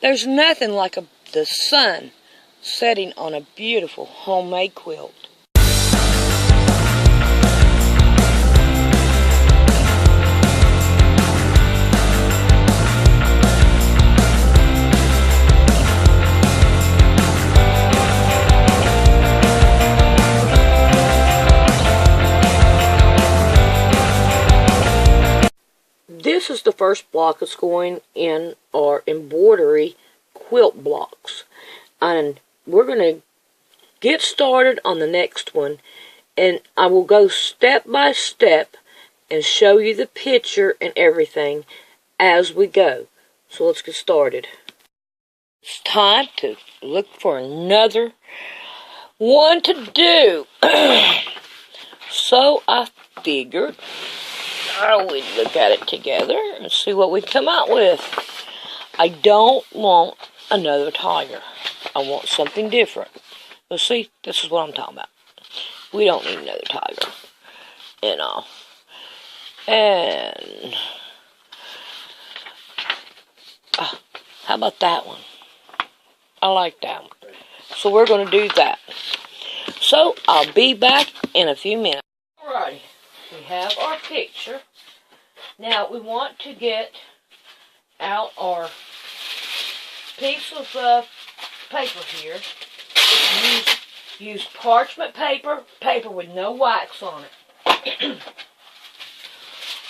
There's nothing like the sun setting on a beautiful homemade quilt. This is the first block that's going in our embroidery quilt blocks. And we're going to get started on the next one. And I will go step by step and show you the picture and everything as we go. So let's get started. It's time to look for another one to do. So I figured we'd look at it together and see what we come out with. I don't want another tiger. I want something different. But see, this is what I'm talking about. We don't need another tiger. You know. And how about that one? I like that one. So we're going to do that. So I'll be back in a few minutes. Alrighty. We have our picture. Now we want to get out our piece of paper here. Use parchment paper, paper with no wax on it.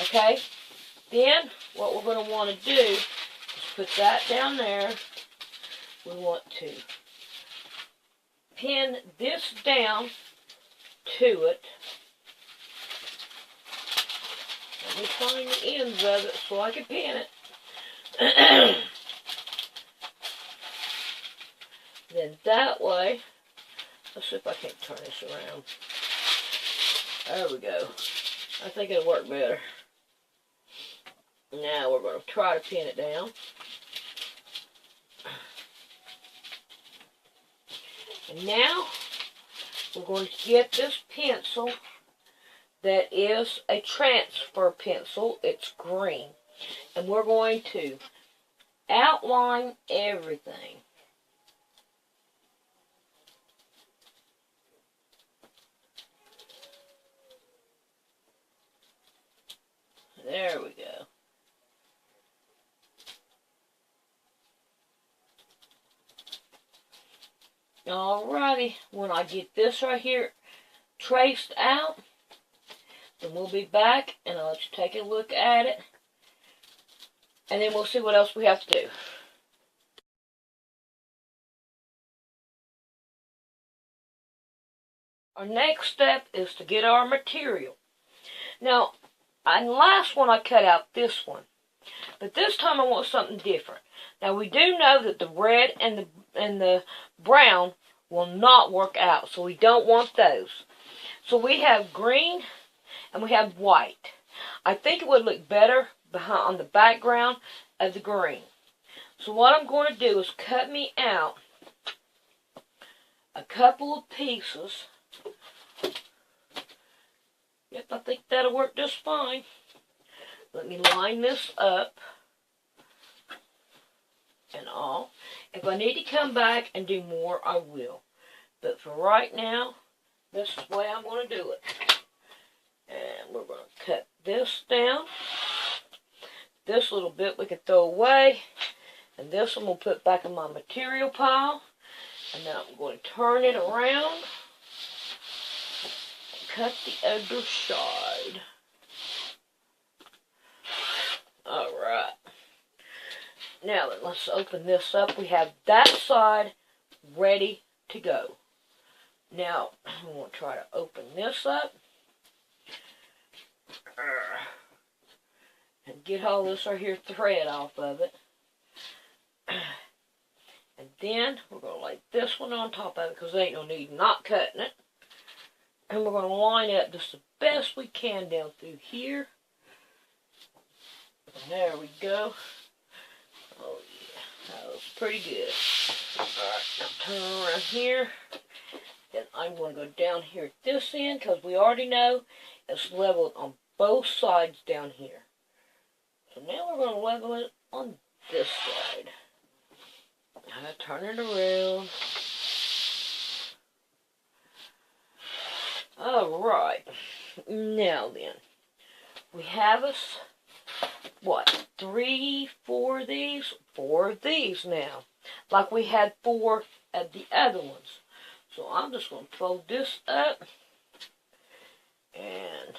Okay? Then what we're going to want to do is put that down there. We want to pin this down to it. Let me find the ends of it so I can pin it. Then that way, let's see if I can't turn this around. There we go. I think it'll work better. Now we're going to try to pin it down. And now we're going to get this pencil that is a transfer pencil. It's green. And we're going to outline everything. There we go. Alrighty, when I get this right here traced out, then we'll be back and I'll let you take a look at it. And then we'll see what else we have to do. Our next step is to get our material. Now, in the last one I cut out this one. But this time I want something different. Now we do know that the red and the brown will not work out. So we don't want those. So we have green and we have white. I think it would look better on the background of the green. So what I'm going to do is cut me out a couple of pieces. Yep, I think that'll work just fine. Let me line this up and all. If I need to come back and do more, I will. But for right now, this is the way I'm going to do it. And we're going to cut this down. This little bit we can throw away. And this one we'll put back in my material pile. And then I'm going to turn it around. Cut the other side. Alright. Now let's open this up. We have that side ready to go. Now, I'm going to try to open this up. And get all this right here thread off of it. And then we're going to lay this one on top of it because there ain't no need not cutting it. And we're going to line it up just the best we can down through here. And there we go. Oh yeah, that was pretty good. Alright, now turn around here. Then I'm going to go down here at this end because we already know it's leveled on both sides down here. So now we're going to level it on this side. Now turn it around. Alright. Now then. We have us, what, 3, 4 of these? 4 of these now. Like we had 4 of the other ones. So I'm just going to fold this up. And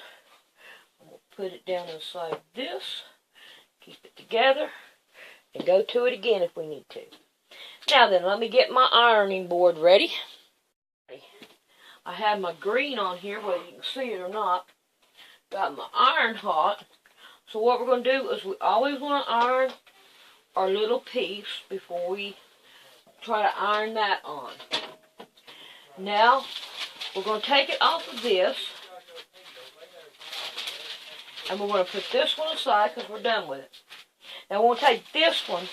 I'm going to put it down inside this. Keep it together. And go to it again if we need to. Now then, let me get my ironing board ready. I have my green on here, whether you can see it or not. Got my iron hot. So what we're going to do is we always want to iron our little piece before we try to iron that on. Now, we're going to take it off of this. And we're going to put this one aside because we're done with it. Now, we'll take this one,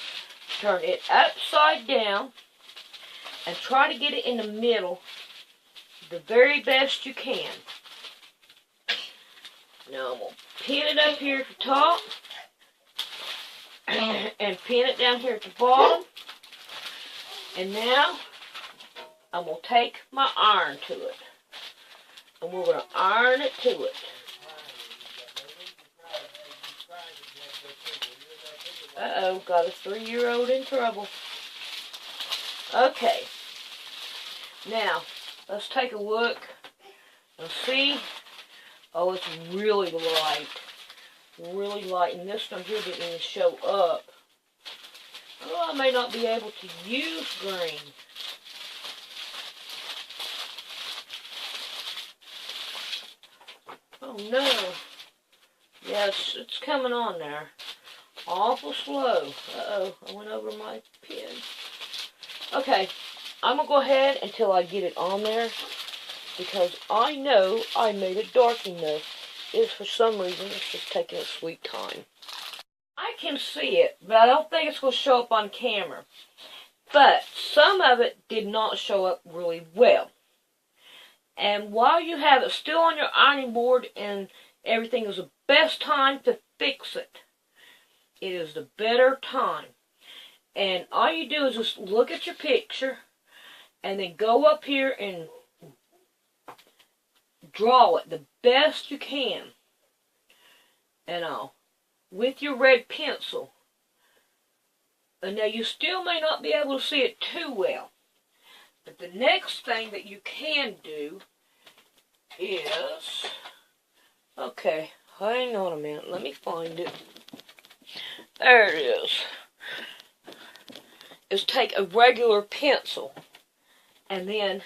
turn it upside down, and try to get it in the middle the very best you can. Now, I'm going to pin it up here at the top, and pin it down here at the bottom. And now, I'm going to take my iron to it. And we're going to iron it to it. Uh-oh, got a 3-year-old in trouble. Okay. Now, let's take a look and see. Oh, it's really light. Really light. And this one here didn't even show up. Oh, I may not be able to use green. Oh, no. Yeah, it's coming on there. Awful slow. Uh-oh, I went over my pen. Okay, I'm going to go ahead until I get it on there, because I know I made it dark enough. It's for some reason, it's just taking its sweet time. I can see it, but I don't think it's going to show up on camera. But some of it did not show up really well. And while you have it still on your ironing board and everything, is the best time to fix it. It is the better time. And all you do is just look at your picture and then go up here and draw it the best you can. And all. With your red pencil. And now you still may not be able to see it too well. But the next thing that you can do is... Okay, hang on a minute. Let me find it. There it is. Is take a regular pencil and then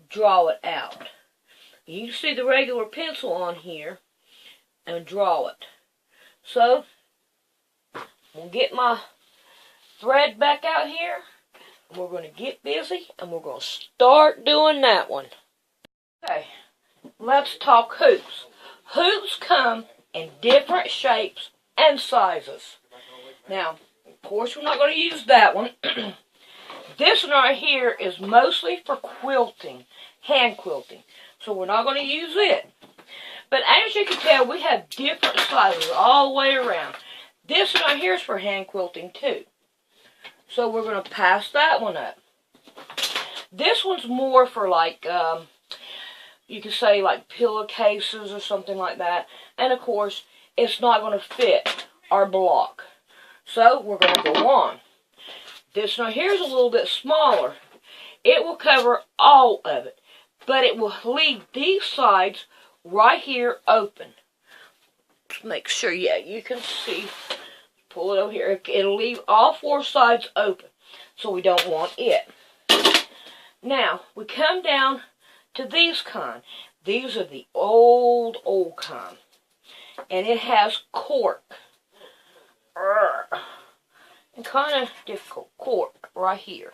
draw it out. You can see the regular pencil on here and draw it. So, we'll get my thread back out here and we're going to get busy and we're going to start doing that one. Okay, let's talk hoops. Hoops come in different shapes and sizes. Now, of course, we're not going to use that one. This one right here is mostly for quilting, hand quilting. So we're not going to use it. But as you can tell, we have different sizes all the way around. This one right here is for hand quilting too. So we're going to pass that one up. This one's more for like, you could say like pillowcases or something like that. And of course, it's not going to fit our block. So we're going to go on. This one here is a little bit smaller. It will cover all of it. But it will leave these sides right here open. Just make sure, yeah, you can see. Pull it over here. It'll leave all 4 sides open. So we don't want it. Now, we come down to these kind. These are the old kind. And it has cork. And kind of difficult cork right here.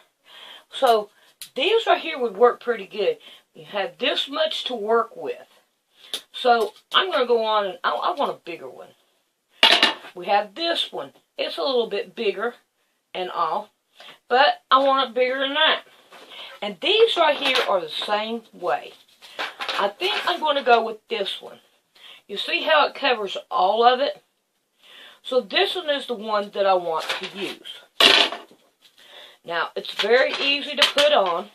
So, these right here would work pretty good. You have this much to work with. So, I'm going to go on and I want a bigger one. We have this one. It's a little bit bigger and all. But I want it bigger than that. And these right here are the same way. I think I'm going to go with this one. You see how it covers all of it? So this one is the one that I want to use. Now, it's very easy to put on.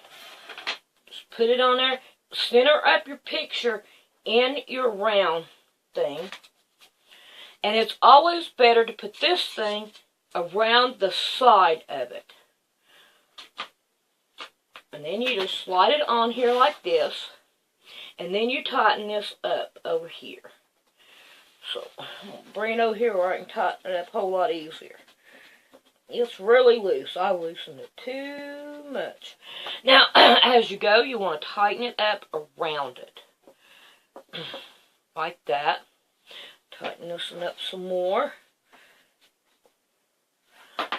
Just put it on there. Center up your picture in your round thing. And it's always better to put this thing around the side of it. And then you just slide it on here like this. And then you tighten this up over here. So, I'm going to bring it over here where I can tighten it up a whole lot easier. It's really loose. I loosened it too much. Now, as you go, you want to tighten it up around it. Like that. Tighten this one up some more.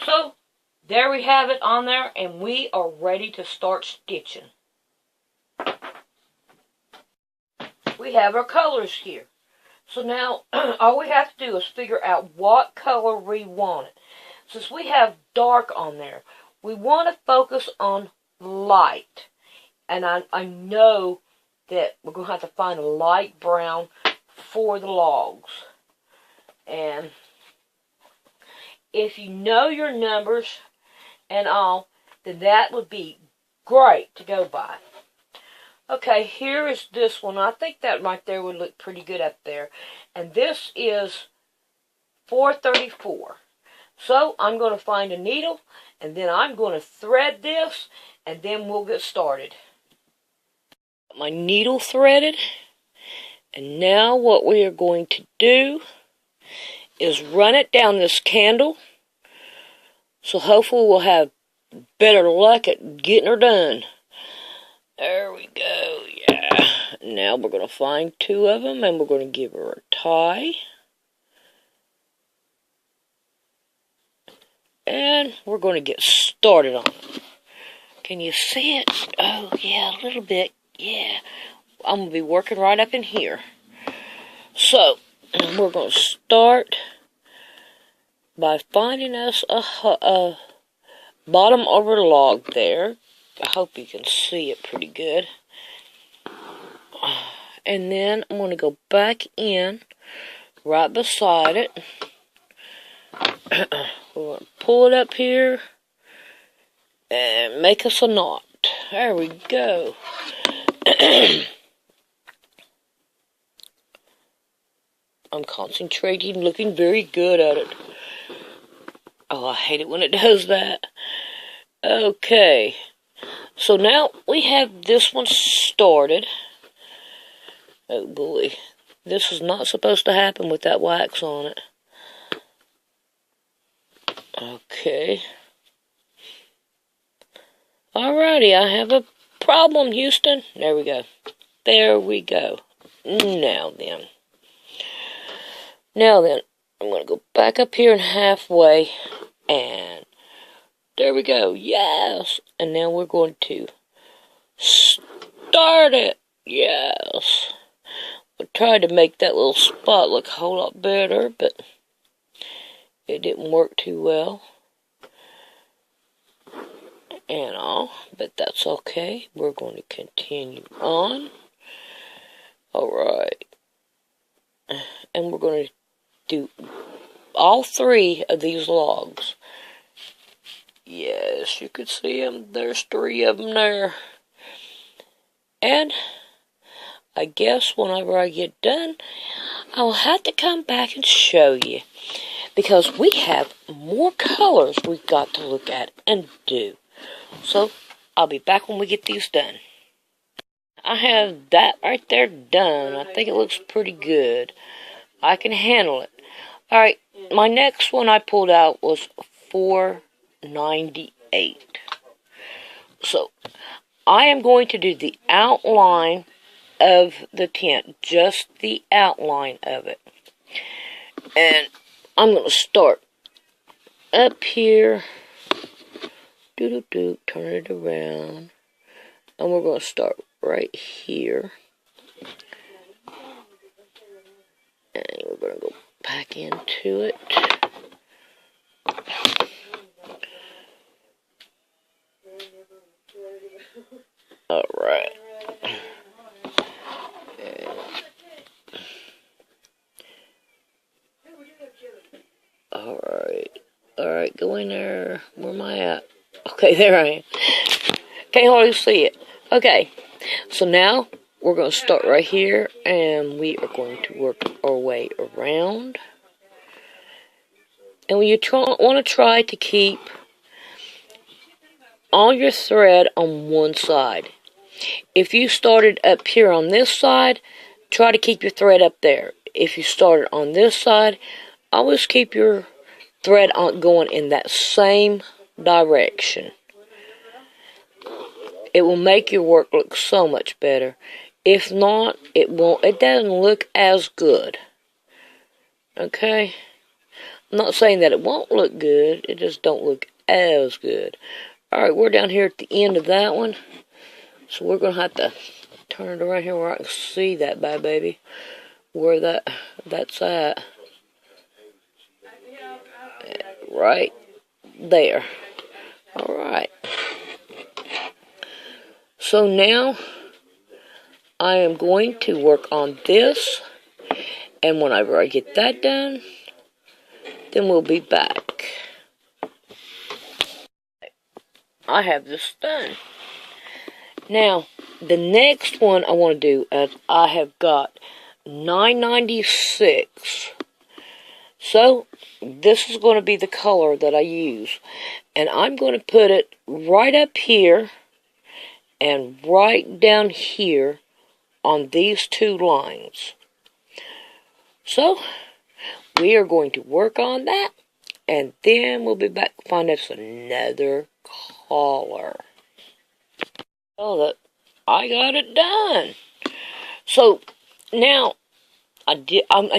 So, there we have it on there, and we are ready to start stitching. We have our colors here. So now, all we have to do is figure out what color we want it. Since we have dark on there, we want to focus on light. And I know that we're going to have to find a light brown for the logs. And if you know your numbers and all, then that would be great to go by. Okay, here is this one. I think that right there would look pretty good up there. And this is 434. So I'm going to find a needle, and then I'm going to thread this, and then we'll get started. My needle threaded, and now what we are going to do is run it down this candle. So hopefully we'll have better luck at getting her done. There we go, yeah. Now we're going to find two of them, and we're going to give her a tie. And we're going to get started on it. Can you see it? Oh, yeah, a little bit. Yeah. I'm going to be working right up in here. So, we're going to start by finding us a bottom over log there. I hope you can see it pretty good. And then I'm going to go back in right beside it. We're going to pull it up here and make us a knot. There we go. I'm concentrating, looking very good at it. Oh, I hate it when it does that. Okay. So now we have this one started. Oh boy. This is not supposed to happen with that wax on it. Okay. Alrighty, I have a problem, Houston. There we go. There we go. Now then. Now then, I'm going to go back up here and halfway. And there we go. Yes. And now we're going to start it. Yes. I tried to make that little spot look a whole lot better, but it didn't work too well. And all, but that's okay. We're going to continue on. Alright. And we're going to do all three of these logs. Yes, you can see them. There's three of them there. And I guess whenever I get done, I'll have to come back and show you. Because we have more colors we've got to look at and do. So, I'll be back when we get these done. I have that right there done. I think it looks pretty good. I can handle it. Alright, my next one I pulled out was 498. So, I am going to do the outline of the tent. Just the outline of it. And I'm going to start up here. Turn it around. And we're going to start right here. And we're going to go back into it. Alright. Alright. Alright, go in there. Where am I at? Okay, there I am. Can't hardly see it. Okay, so now we're going to start right here, and we are going to work our way around. And you want to try to keep all your thread on one side. If you started up here on this side, try to keep your thread up there. If you started on this side, always keep your thread going in that same direction. It will make your work look so much better. If not, it won't. It doesn't look as good. Okay? I'm not saying that it won't look good. It just don't look as good. Alright, we're down here at the end of that one. So we're going to have to turn it around here where I can see that bad baby. Where that's at. Right there. Alright. So now I am going to work on this. And whenever I get that done, then we'll be back. I have this done. Now, the next one I want to do is I have got 996. So, this is going to be the color that I use. And I'm going to put it right up here and right down here on these two lines. So, we are going to work on that. And then we'll be back to find us another color. So that I got it done. So, now, I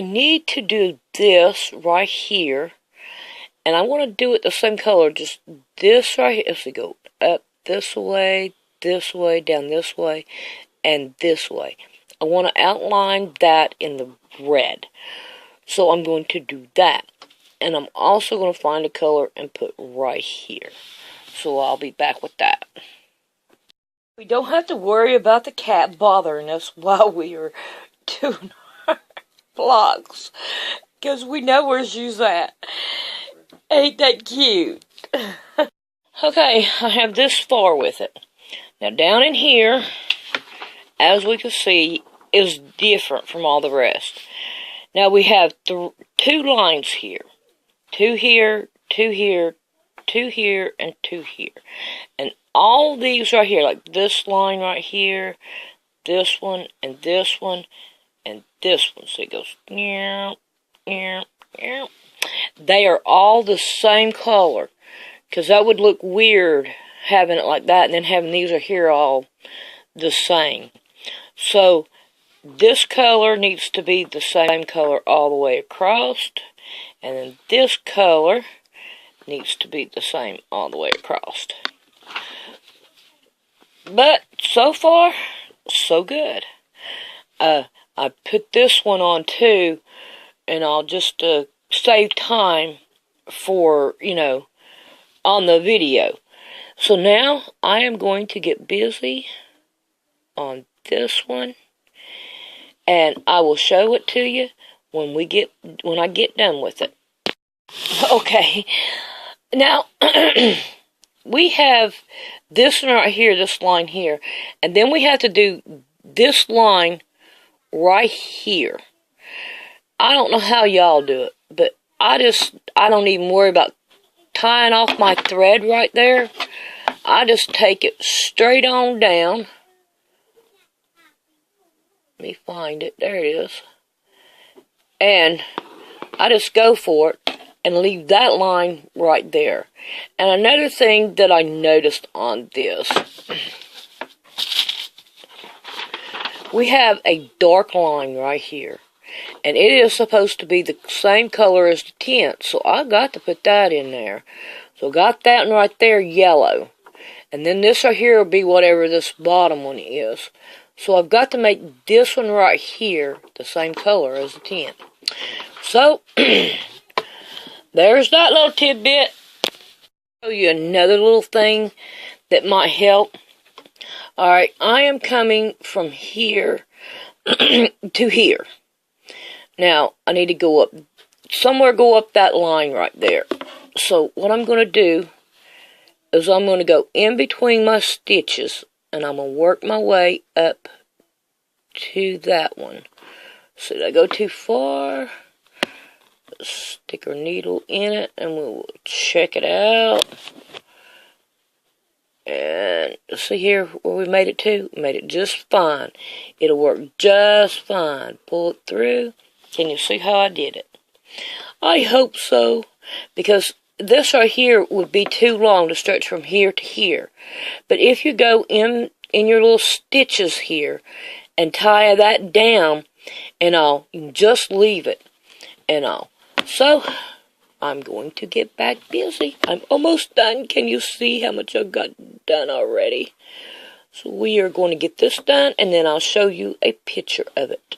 need to do this right here, and I want to do it the same color, just this right here. So go up this way, down this way, and this way. I want to outline that in the red. So I'm going to do that. And I'm also going to find a color and put right here. So I'll be back with that. We don't have to worry about the cat bothering us while we are doing our blocks, because we know where she's at. Ain't that cute? Okay, I have this far with it. Now down in here, as we can see, is different from all the rest. Now we have two lines here. Two here, two here, two here, and two here. And all these right here, like this line right here, this one, and this one, and this one. So it goes, meow, meow, meow. They are all the same color, because that would look weird having it like that, and then having these are here all the same. So this color needs to be the same color all the way across, and then this color needs to be the same all the way across. But so far, so good. I put this one on too, and I'll just save time for, on the video. So now I am going to get busy on this one, and I will show it to you when I get done with it. Okay, now we have this one right here, this line here, and then we have to do this line right here. I don't know how y'all do it, but I don't even worry about tying off my thread right there. I just take it straight on down. Let me find it. There it is. And I just go for it and leave that line right there. And another thing that I noticed on this, we have a dark line right here. And it is supposed to be the same color as the tint, so I got to put that in there. So got that one right there, yellow. And then this right here will be whatever this bottom one is. So I've got to make this one right here the same color as the tint. So, there's that little tidbit. I'll show you another little thing that might help. Alright, I am coming from here to here. Now, I need to go up that line right there. So, what I'm going to do is I'm going to go in between my stitches, and I'm going to work my way up to that one. So did I go too far? Stick our needle in it, and we'll check it out. And see here where we made it to? We made it just fine. It'll work just fine. Pull it through. Can you see how I did it? I hope so, because this right here would be too long to stretch from here to here. But if you go in your little stitches here and tie that down and all, you can just leave it and all. So, I'm going to get back busy. I'm almost done. Can you see how much I've got done already? So we are going to get this done, and then I'll show you a picture of it.